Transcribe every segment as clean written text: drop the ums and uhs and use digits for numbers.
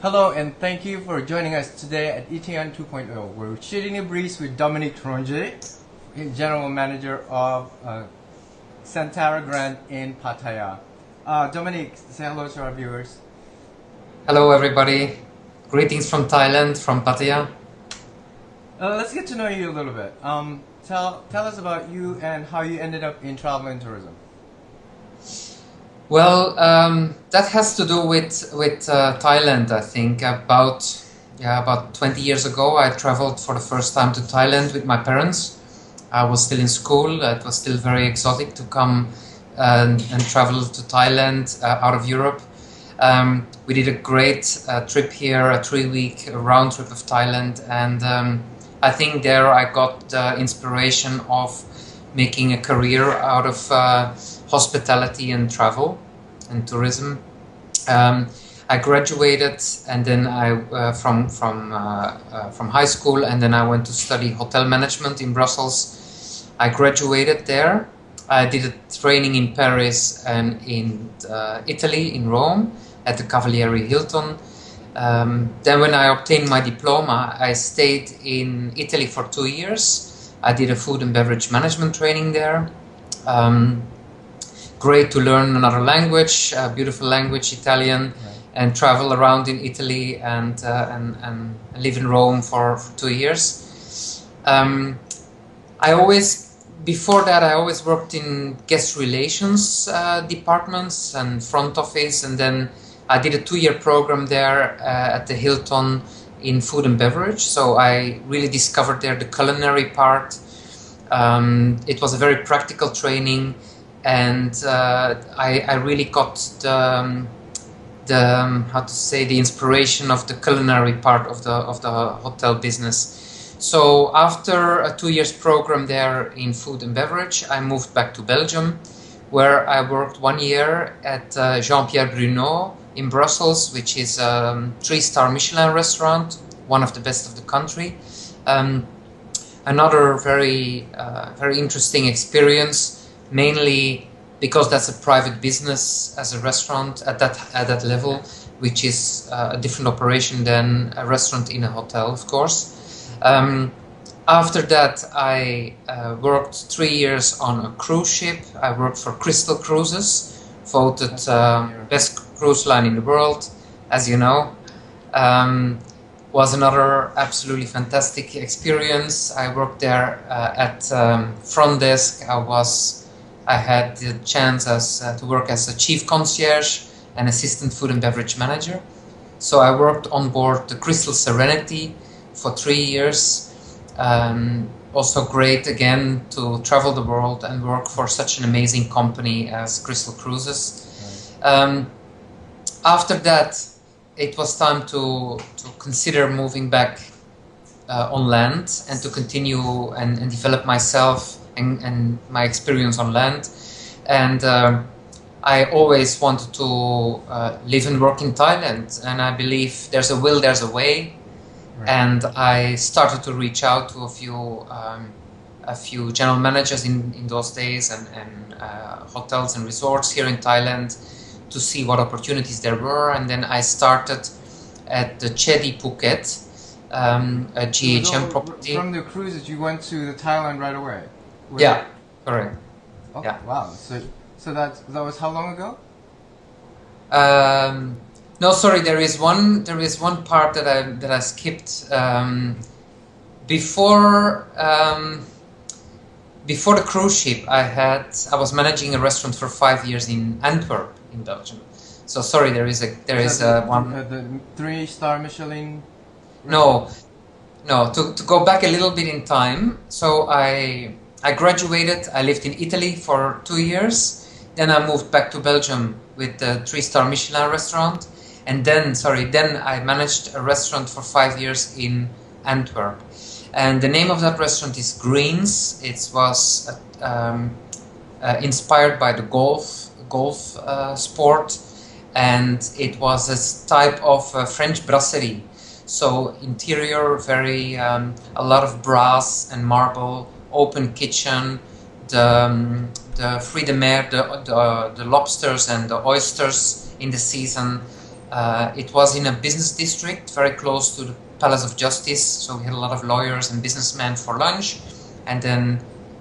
Hello and thank you for joining us today at ETN 2.0. We're shooting a breeze with Dominique Ronge, General Manager of Centara Grant in Pattaya. Dominique, say hello to our viewers. Hello everybody, greetings from Thailand, from Pattaya. Let's get to know you a little bit. Tell us about you and how you ended up in travel and tourism. Well, that has to do with Thailand. I think about 20 years ago I traveled for the first time to Thailand with my parents. I was still in school. It was still very exotic to come and travel to Thailand out of Europe. We did a great trip here, a 3-week round trip of Thailand, and I think there I got the inspiration of making a career out of hospitality and travel and tourism. I graduated, and then I from high school, and then I went to study hotel management in Brussels. I graduated there. I did a training in Paris and in Italy, in Rome, at the Cavalieri Hilton. Then when I obtained my diploma, I stayed in Italy for 2 years. I did a food and beverage management training there. Great to learn another language, a beautiful language, Italian, right. And travel around in Italy and live in Rome for 2 years. Before that, I always worked in guest relations departments and front office, and then I did a 2-year program there at the Hilton in food and beverage. So I really discovered there the culinary part. It was a very practical training, and I really got the inspiration of the culinary part of the hotel business. So after a 2 years program there in food and beverage, I moved back to Belgium, where I worked 1 year at Jean-Pierre Bruno in Brussels, which is a 3-star Michelin restaurant, one of the best of the country. Another very interesting experience, mainly because that's a private business as a restaurant at that level, which is a different operation than a restaurant in a hotel, of course. After that, I worked 3 years on a cruise ship. I worked for Crystal Cruises, voted best cruise line in the world, as you know. Was another absolutely fantastic experience. I worked there at front desk. I had the chance to work as a chief concierge and assistant food and beverage manager. So I worked on board the Crystal Serenity for 3 years. Also great again to travel the world and work for such an amazing company as Crystal Cruises. Right. After that, it was time to consider moving back on land and to continue and develop myself and my experience on land. And I always wanted to live and work in Thailand, and I believe there's a will, there's a way. Right. And I started to reach out to a few general managers in those days and hotels and resorts here in Thailand to see what opportunities there were. And then I started at the Chedi Phuket, a GHM property. From the cruises, you went to the Thailand right away? Yeah, correct. Oh, yeah. Wow. So that was how long ago? No, sorry. There is one part that I skipped. Before the cruise ship, I was managing a restaurant for 5 years in Antwerp, in Belgium. So sorry, there is one. The 3-star Michelin. No. To go back a little bit in time. So I graduated. I lived in Italy for 2 years. Then I moved back to Belgium with the 3-star Michelin restaurant. And then I managed a restaurant for 5 years in Antwerp. And the name of that restaurant is Greens. It was inspired by the golf sport. And it was a type of French brasserie. So interior, a lot of brass and marble, open kitchen, the fruits de mer, the lobsters and the oysters in the season, It was in a business district very close to the Palace of Justice, so we had a lot of lawyers and businessmen for lunch, and then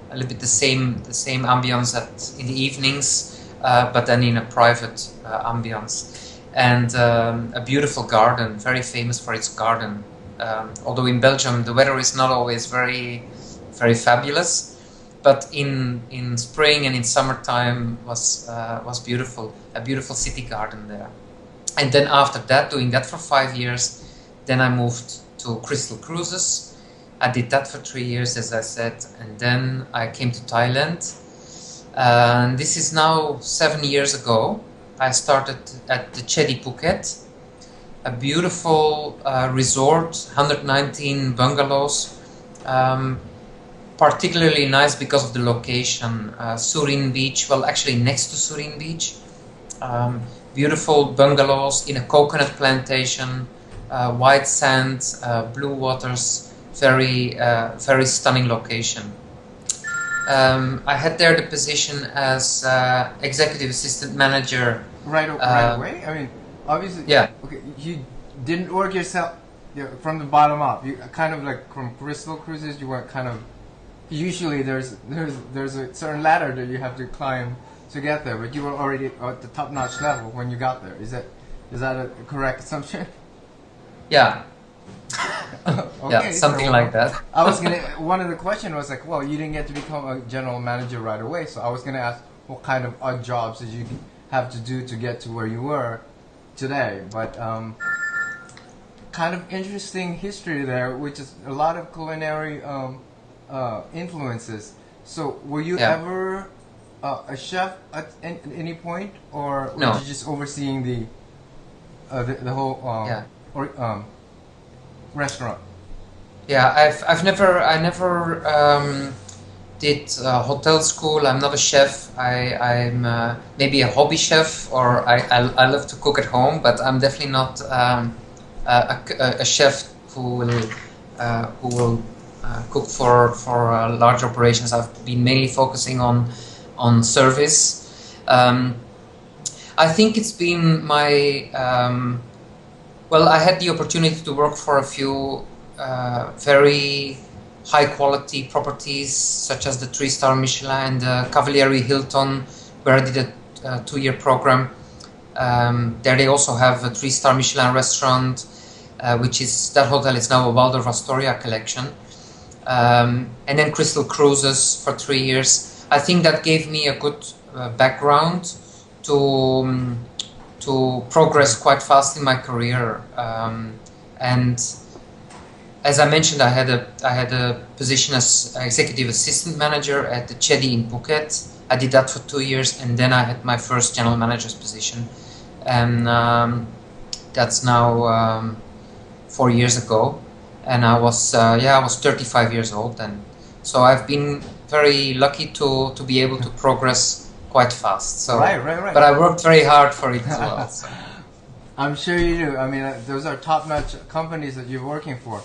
a little bit the same ambience in the evenings, but then in a private ambience, and a beautiful garden, very famous for its garden. Although in Belgium the weather is not always very fabulous, but in spring and in summertime was beautiful. A beautiful city garden there. And then after that, doing that for 5 years, then I moved to Crystal Cruises. I did that for 3 years, as I said, and then I came to Thailand. And this is now 7 years ago. I started at the Chedi Phuket, a beautiful resort, 119 bungalows, particularly nice because of the location. Surin Beach, well, actually next to Surin Beach. Beautiful bungalows in a coconut plantation, white sand, blue waters, very stunning location. I had there the position as executive assistant manager. Right away? I mean, obviously, yeah. Okay, you didn't work yourself from the bottom up. You kind of like from Crystal Cruises, you went kind of, usually there's a certain ladder that you have to climb to get there, but you were already at the top-notch level when you got there. Is that a correct assumption? Yeah. Okay, yeah, something so, like that. I was gonna. One of the questions was like, well, you didn't get to become a general manager right away, so I was gonna ask what kind of odd jobs did you have to do to get to where you were today. But kind of interesting history there, which is a lot of culinary influences. So, were you ever a chef at any point, or were you just overseeing the whole restaurant? Yeah, I never did hotel school. I'm not a chef. I'm maybe a hobby chef, or I love to cook at home, but I'm definitely not a chef who will cook for large operations. I've been mainly focusing on service. I think it's been my well, I had the opportunity to work for a few very high quality properties, such as the 3-star Michelin and the Cavalieri Hilton, where I did a 2-year program. There they also have a 3-star Michelin restaurant, that hotel is now a Waldorf Astoria collection. And then Crystal Cruises for 3 years. I think that gave me a good background to progress quite fast in my career. And as I mentioned, I had a position as executive assistant manager at the Chedi in Phuket. I did that for 2 years, and then I had my first general manager's position, and that's now 4 years ago. And I was 35 years old, and so I've been very lucky to be able to progress quite fast. So, right. But I worked very hard for it as well. So. I'm sure you do. I mean, those are top-notch companies that you're working for.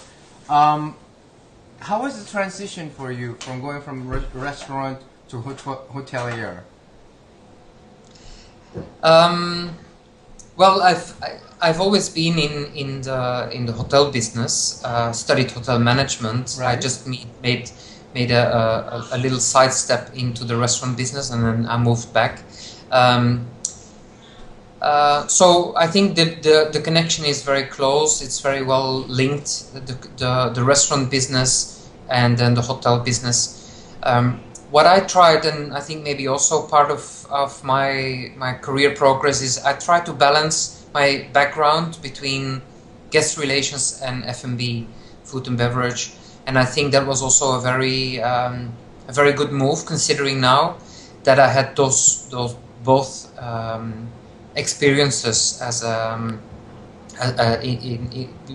How was the transition for you from going from restaurant to hotelier? Well, I've always been in the hotel business. Studied hotel management. Right. I just made a little sidestep into the restaurant business, and then I moved back. So I think the connection is very close. It's very well linked. The restaurant business and then the hotel business. What I tried, and I think maybe also part of my career progress, is I try to balance my background between guest relations and F&B, food and beverage, and I think that was also a very good move, considering now that I had those both experiences as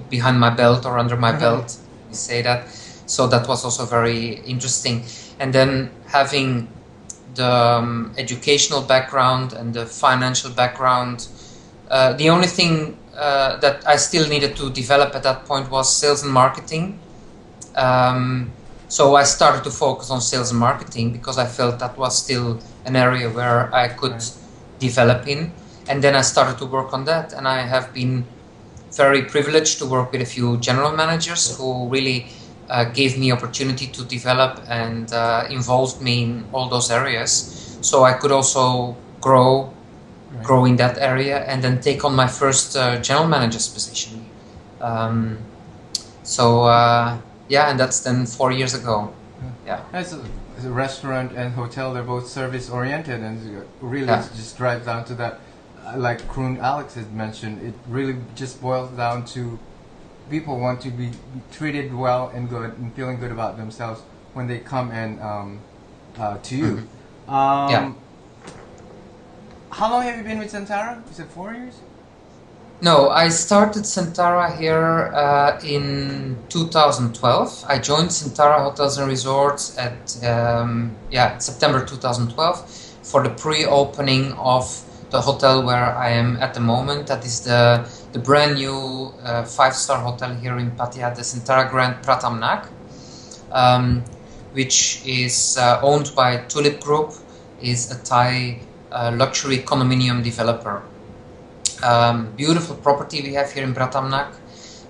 behind my belt or under my belt, we say that. So that was also very interesting. And then having the educational background and the financial background, the only thing that I still needed to develop at that point was sales and marketing. So I started to focus on sales and marketing because I felt that was still an area where I could develop in. And then I started to work on that, and I have been very privileged to work with a few general managers who really gave me opportunity to develop and involved me in all those areas. So I could also grow in that area and then take on my first general manager's position. Yeah, and that's then 4 years ago. Yeah. As a restaurant and hotel, they're both service oriented, and really it just drives down to that. Like Kroon Alex has mentioned, it really just boils down to people want to be treated well and good and feeling good about themselves when they come and to you. Yeah. How long have you been with Centara? You said 4 years? No, I started Centara here in 2012. I joined Centara Hotels and Resorts at September 2012 for the pre-opening of the hotel where I am at the moment. That is the brand new 5-star hotel here in Pattaya, the Centara Grand Pratamnak, which is owned by Tulip Group, is a Thai luxury condominium developer. Beautiful property we have here in Pratamnak.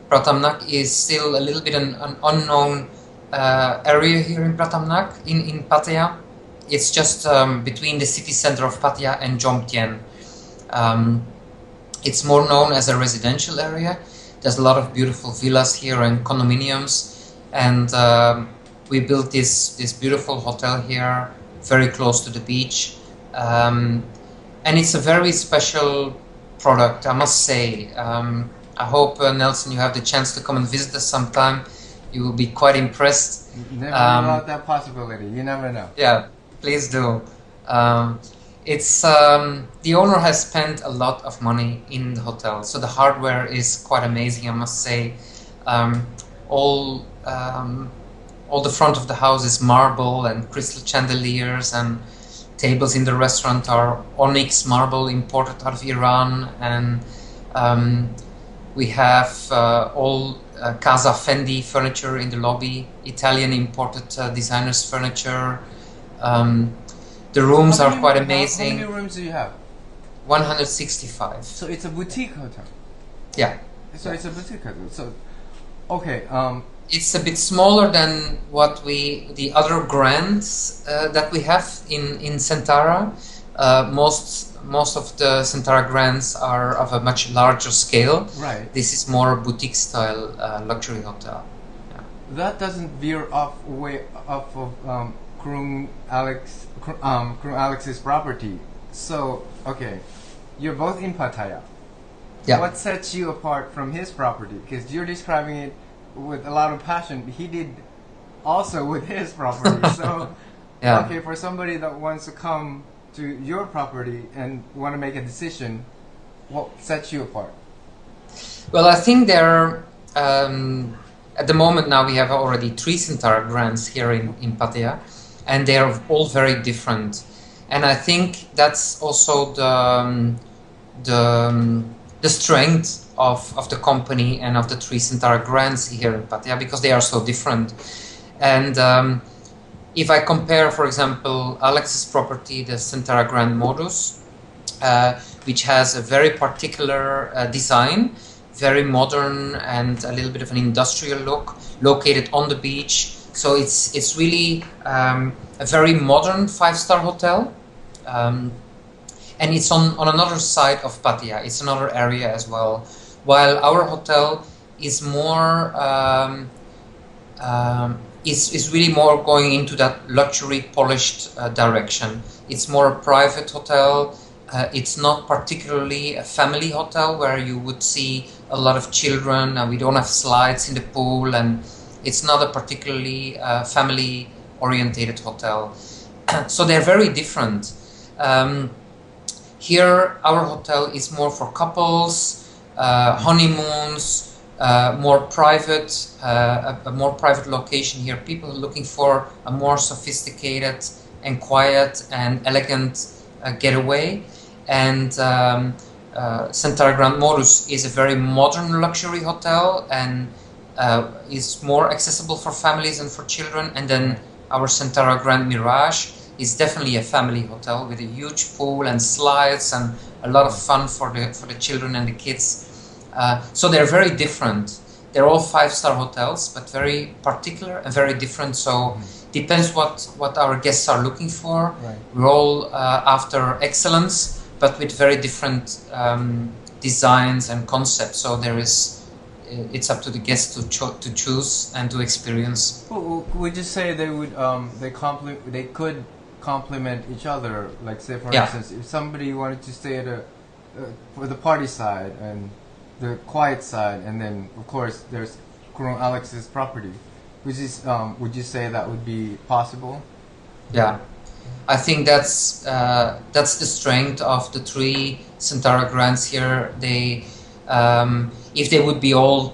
Pratamnak is still a little bit an unknown area here in Pratamnak, in Pattaya. It's just between the city center of Pattaya and Jomtien. It's more known as a residential area. There's a lot of beautiful villas here and condominiums, and we built this beautiful hotel here, very close to the beach, and it's a very special product, I must say. I hope, Nelson, you have the chance to come and visit us sometime. You will be quite impressed. Never rule out that possibility. You never know. Yeah, please do. The owner has spent a lot of money in the hotel, so the hardware is quite amazing, I must say. All the front of the house is marble and crystal chandeliers, and tables in the restaurant are onyx marble imported out of Iran, and we have all Casa Fendi furniture in the lobby, Italian imported designers furniture. The rooms are quite amazing. How many rooms do you have? 165. So it's a boutique hotel. Yeah. So it's a boutique hotel. So, okay. It's a bit smaller than the other grands that we have in Centara. Most of the Centara grands are of a much larger scale. Right. This is more boutique style luxury hotel. Yeah. That doesn't veer off of Kroon Alex's property. So, okay, you're both in Pattaya. Yeah. What sets you apart from his property? Because you're describing it with a lot of passion. He did also with his property. So, yeah. Okay, for somebody that wants to come to your property and want to make a decision, what sets you apart? Well, I think there at the moment now we have already 3 Centara Grands here in Pattaya, and they are all very different. And I think that's also the strength of the company and of the 3 Centara Grands here in Pattaya, because they are so different. And if I compare, for example, Alex's property, the Centara Grand Modus, which has a very particular design, very modern and a little bit of an industrial look, located on the beach. So it's really a very modern 5-star hotel, and it's on another side of Pattaya. It's another area as well. While our hotel is more is really more going into that luxury polished direction. It's more a private hotel. It's not particularly a family hotel where you would see a lot of children, and we don't have slides in the pool, and it's not a particularly family orientated hotel. So they're very different. Here our hotel is more for couples, honeymoons, more private, a more private location here. People looking for a more sophisticated and quiet and elegant getaway. And Centara Grand Modus is a very modern luxury hotel and is more accessible for families and for children. And then our Centara Grand Mirage is definitely a family hotel with a huge pool and slides and a lot of fun for the children and the kids. So they're very different. They're all 5-star hotels, but very particular and very different. So depends what our guests are looking for. Right. We're all after excellence, but with very different designs and concepts. So it's up to the guests to choose and to experience. Well, would you say they would they could complement each other? Like, say for instance, if somebody wanted to stay at for the party side and the quiet side, and then of course there's Kurong Alex's property, which is would you say that would be possible? Yeah, I think that's the strength of the 3 Centara grants here. They if they would be all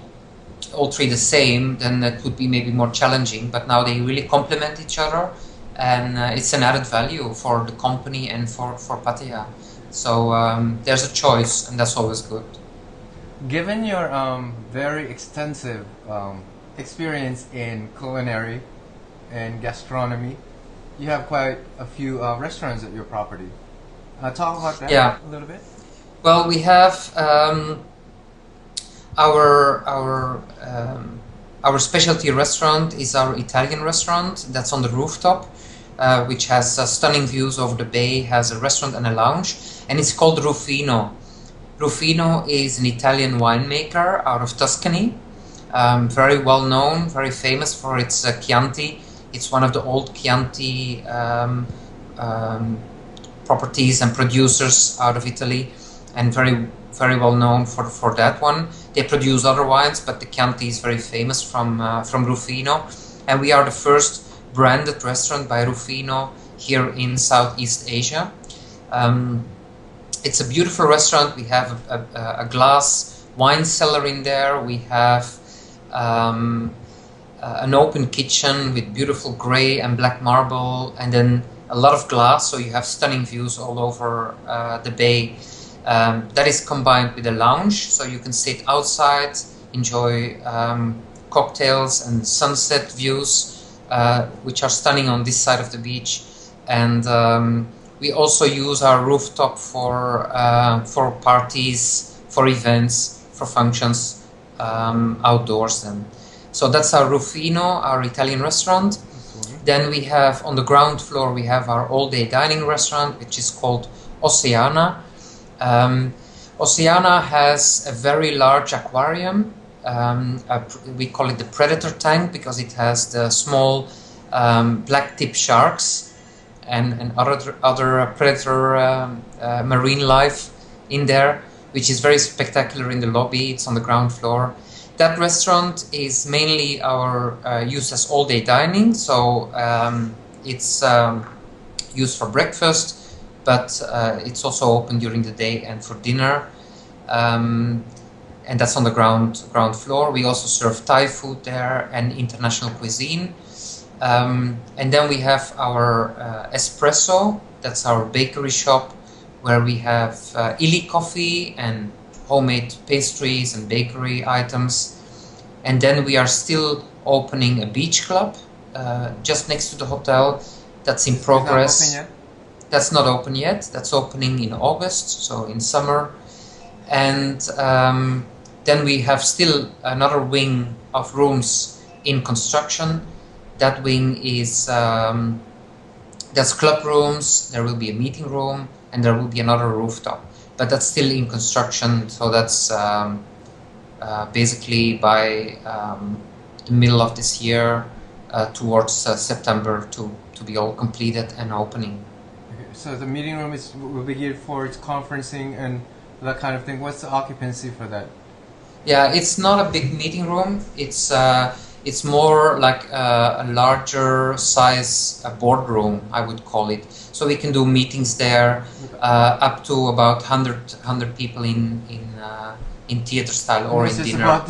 3 the same, then that would be maybe more challenging. But now they really complement each other, and it's an added value for the company and for Pattaya. So there's a choice, and that's always good. Given your very extensive experience in culinary and gastronomy, you have quite a few restaurants at your property. Talk about that a little bit. Well, we have our specialty restaurant is our Italian restaurant that's on the rooftop, which has stunning views over the bay, has a restaurant and a lounge, and it's called Rufino. Rufino is an Italian winemaker out of Tuscany, very well known, very famous for its Chianti. It's one of the old Chianti properties and producers out of Italy, and very well known for that one. They produce other wines, but the Chianti is very famous from Rufino, and we are the first branded restaurant by Rufino here in Southeast Asia. It's a beautiful restaurant. We have a glass wine cellar in there. We have an open kitchen with beautiful gray and black marble, and then a lot of glass, so you have stunning views all over the bay. That is combined with a lounge, so you can sit outside, enjoy cocktails and sunset views, which are stunning on this side of the beach. And we also use our rooftop for parties, for events, for functions outdoors. And so that's our Rufino, our Italian restaurant. Then we have on the ground floor we have our all-day dining restaurant, which is called Oceana. Oceana has a very large aquarium. We call it the predator tank because it has the small black tip sharks and other predator marine life in there, which is very spectacular in the lobby. It's on the ground floor. That restaurant is mainly used as all-day dining, so it's used for breakfast, but it's also open during the day and for dinner, and that's on the ground floor. We also serve Thai food there and international cuisine, and then we have our espresso. That's our bakery shop where we have illy coffee and homemade pastries and bakery items. And then we are still opening a beach club just next to the hotel. That's in progress. That's not open yet. That's opening in August, so in summer. And then we have still another wing of rooms in construction. That wing is that's club rooms. There will be a meeting room, and there will be another rooftop. But that's still in construction, so that's basically by the middle of this year towards September to be all completed and opening. Okay, so the meeting room will be geared for its conferencing and that kind of thing. What's the occupancy for that? Yeah, it's not a big meeting room. It's more like a larger size boardroom, I would call it. So we can do meetings there, up to about 100 people in theater style or in dinner. This is about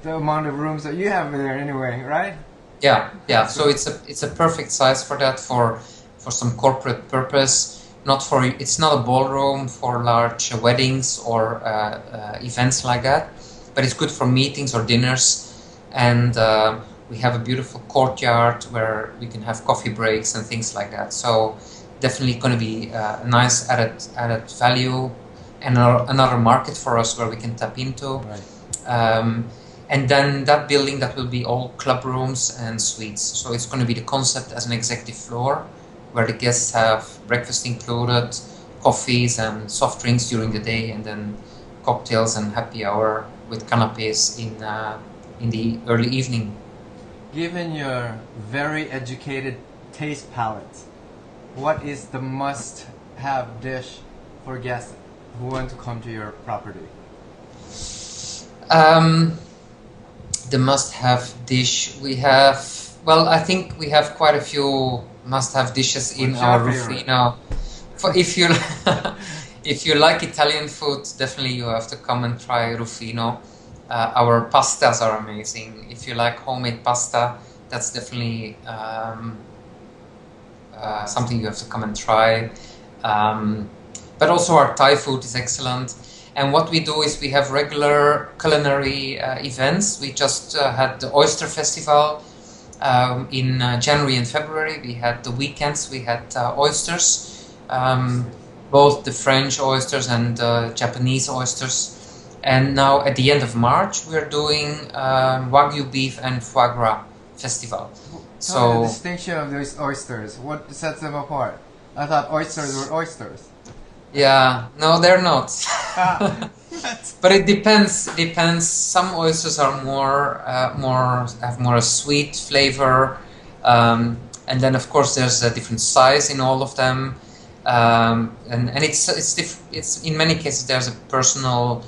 the amount of rooms that you have there anyway, right? Yeah. So it's a perfect size for that, for some corporate purpose. It's not a ballroom for large weddings or events like that, but it's good for meetings or dinners. And We have a beautiful courtyard where we can have coffee breaks and things like that. So definitely going to be a nice added value and another market for us where we can tap into. Right. And then that building, that will be all club rooms and suites. So it's going to be the concept as an executive floor where the guests have breakfast included, coffees and soft drinks during the day, and then cocktails and happy hour with canapes in the early evening. Given your very educated taste palette, what is the must-have dish for guests who want to come to your property? The must-have dish we have. Well, I think we have quite a few must-have dishes in our Rufino. If you if you like Italian food, definitely you have to come and try Rufino. Our pastas are amazing. If you like homemade pasta, that's definitely something you have to come and try. But also our Thai food is excellent. And what we do is we have regular culinary events. We just had the Oyster Festival in January and February. We had the weekends, we had oysters, both the French oysters and Japanese oysters. And now at the end of March, we're doing Wagyu beef and foie gras festival. So the distinction of those oysters, what sets them apart? I thought oysters were oysters. Yeah, no, they're not. But it depends. Some oysters are have more a sweet flavor, and then of course there's a different size in all of them, and it's in many cases there's a personal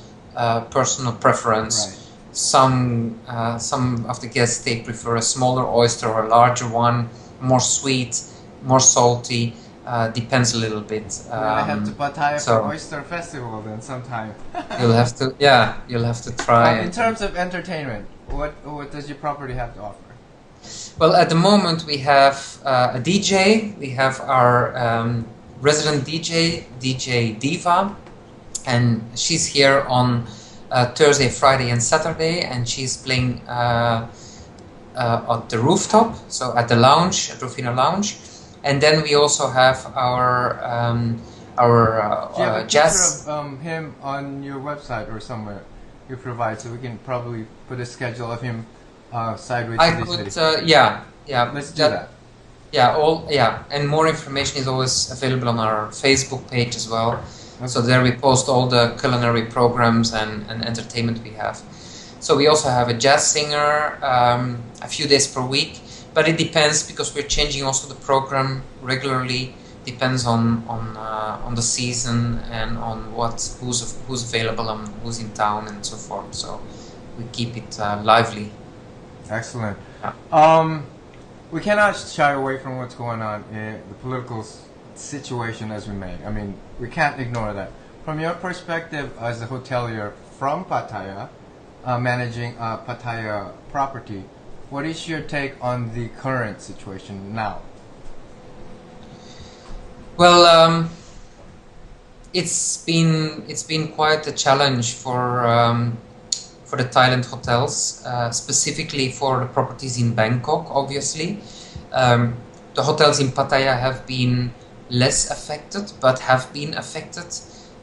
preference. Right. Some of the guests, they prefer a smaller oyster or a larger one, more sweet, more salty. Depends a little bit. I have to Pattaya for Oyster Festival then sometime. You'll have to try. In terms of entertainment, what does your property have to offer? Well, at the moment we have a DJ. We have our resident DJ Diva, and she's here on Thursday, Friday, and Saturday, and she's playing at the rooftop, so at the lounge, at Rufino Lounge. And then we also have our Do you have a jazz. picture of him on your website or somewhere you provide, so we can probably put a schedule of him sideways I to this could, video. yeah. Let's do that. Yeah, and more information is always available on our Facebook page as well. Okay. So there we post all the culinary programs and entertainment we have. So we also have a jazz singer a few days per week. But it depends, because we're changing also the program regularly. Depends on the season and on who's available and who's in town and so forth. So we keep it lively. Excellent. Yeah. We cannot shy away from what's going on in the political situation as we may. I mean, we can't ignore that. From your perspective as a hotelier from Pattaya, managing a Pattaya property, what is your take on the current situation now? Well, it's been quite a challenge for the Thailand hotels, specifically for the properties in Bangkok. Obviously, the hotels in Pattaya have been less affected, but have been affected.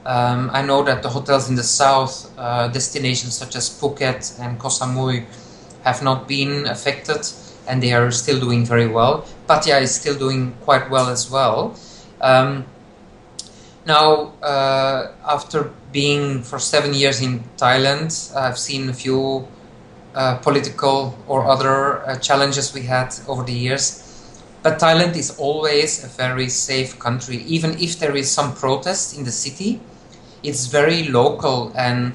I know that the hotels in the south, destinations such as Phuket and Koh Samui, have not been affected, and they are still doing very well. Pattaya is still doing quite well as well. Now, after being for 7 years in Thailand, I've seen a few political or other challenges we had over the years. But Thailand is always a very safe country. Even if there is some protest in the city, it's very local. And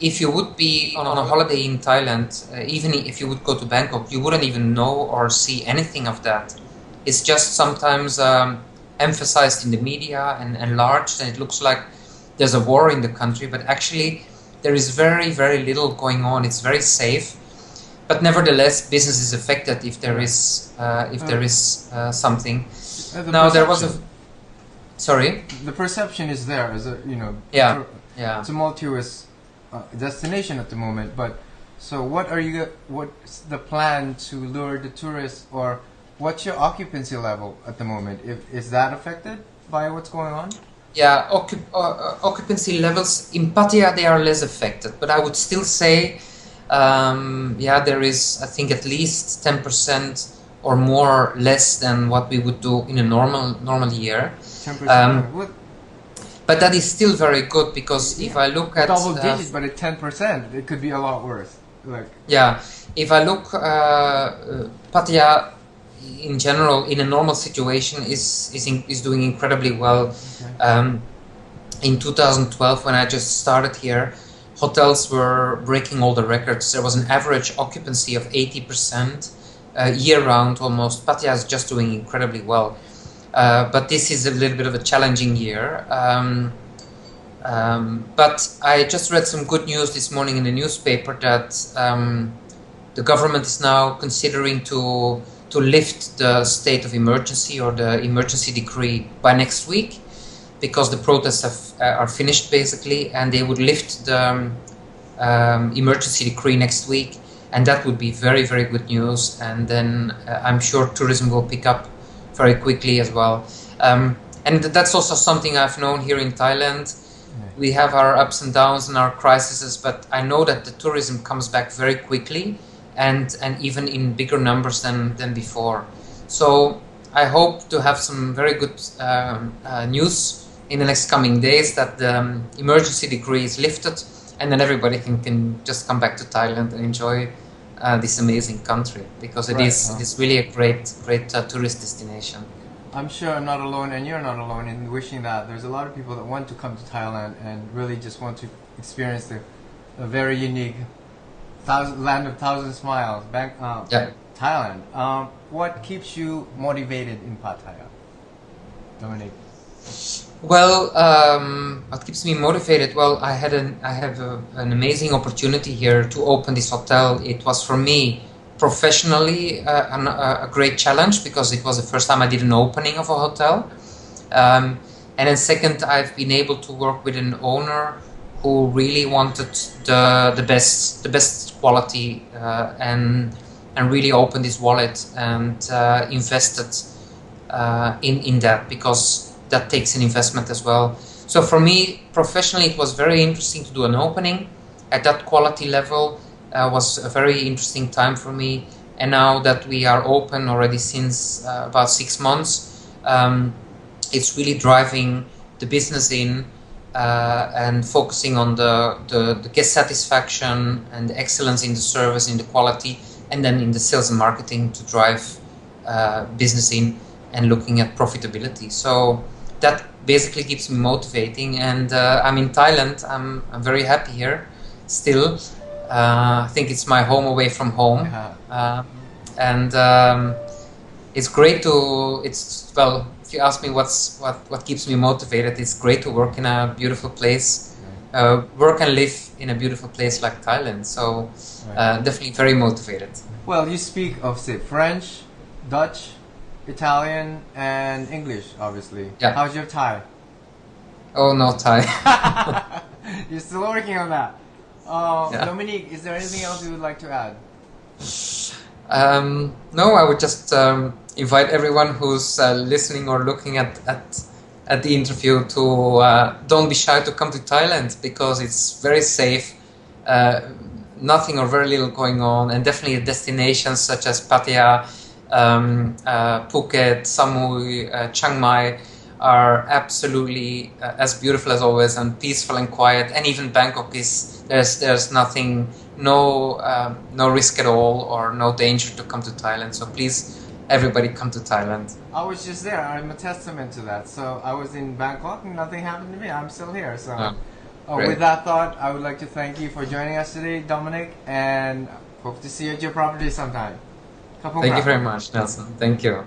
if you would be on a holiday in Thailand, even if you would go to Bangkok, you wouldn't even know or see anything of that. It's just sometimes emphasized in the media and enlarged, and it looks like there's a war in the country, but actually there is very, very little going on. It's very safe, but nevertheless, business is affected if there is something. Now there was a sorry. The perception is there as a tumultuous destination at the moment, but So what's the plan to lure the tourists, or what's your occupancy level at the moment? Is that affected by what's going on? Yeah, occupancy levels in Pattaya, they are less affected, but I would still say, yeah, there is, I think, at least 10% or more less than what we would do in a normal year. 10%. But that is still very good, because if I look at double digits, but at 10%, it could be a lot worse. Yeah, if I look, Pattaya in general, in a normal situation, is doing incredibly well. Okay. In 2012, when I just started here, hotels were breaking all the records. There was an average occupancy of 80%, year-round almost. Pattaya is just doing incredibly well. But this is a little bit of a challenging year. But I just read some good news this morning in the newspaper that the government is now considering to lift the state of emergency, or the emergency decree, by next week, because the protests are finished basically, and they would lift the emergency decree next week, and that would be very, very good news. And then I'm sure tourism will pick up very quickly as well. And that's also something I've known here in Thailand. We have our ups and downs and our crises, but I know that the tourism comes back very quickly, and even in bigger numbers than before. So I hope to have some very good news in the next coming days, that the emergency decree is lifted, and then everybody can just come back to Thailand and enjoy this amazing country, because it is really a great tourist destination. I'm sure I'm not alone, and you're not alone in wishing that. There's a lot of people that want to come to Thailand and really just want to experience the very unique land of thousand smiles, Thailand. What keeps you motivated in Pattaya, Dominique? Well, what keeps me motivated? Well, I have an amazing opportunity here to open this hotel. It was, for me, professionally a great challenge, because it was the first time I did an opening of a hotel. And then second, I've been able to work with an owner who really wanted the best quality, and really opened his wallet and invested in that, because that takes an investment as well. So for me, professionally, it was very interesting to do an opening at that quality level. Was a very interesting time for me. And now that we are open already since about 6 months, it's really driving the business in, and focusing on the guest satisfaction and the excellence in the service, in the quality, and then in the sales and marketing to drive business in, and looking at profitability. So that basically keeps me motivating. And I'm in Thailand. I'm very happy here still. I think it's my home away from home. And it's great to, well, if you ask me what keeps me motivated, it's great to work in a beautiful place, work and live in a beautiful place like Thailand. So definitely very motivated. Well, you speak of, say, French, Dutch, Italian, and English, obviously. Yeah. How's your Thai? Oh, no Thai. You're still working on that. Dominique, is there anything else you would like to add? No, I would just invite everyone who's listening or looking at the interview to don't be shy to come to Thailand, because it's very safe, nothing or very little going on, and definitely destinations such as Pattaya, Phuket, Samui, Chiang Mai are absolutely as beautiful as always, and peaceful and quiet. And even Bangkok is, there's nothing, no risk at all, or no danger to come to Thailand. So please, everybody, come to Thailand. I was just there. I'm a testament to that. So I was in Bangkok and nothing happened to me. I'm still here. So with that thought, I would like to thank you for joining us today, Dominic, and hope to see you at your property sometime. Thank you very much, Nelson. Thank you.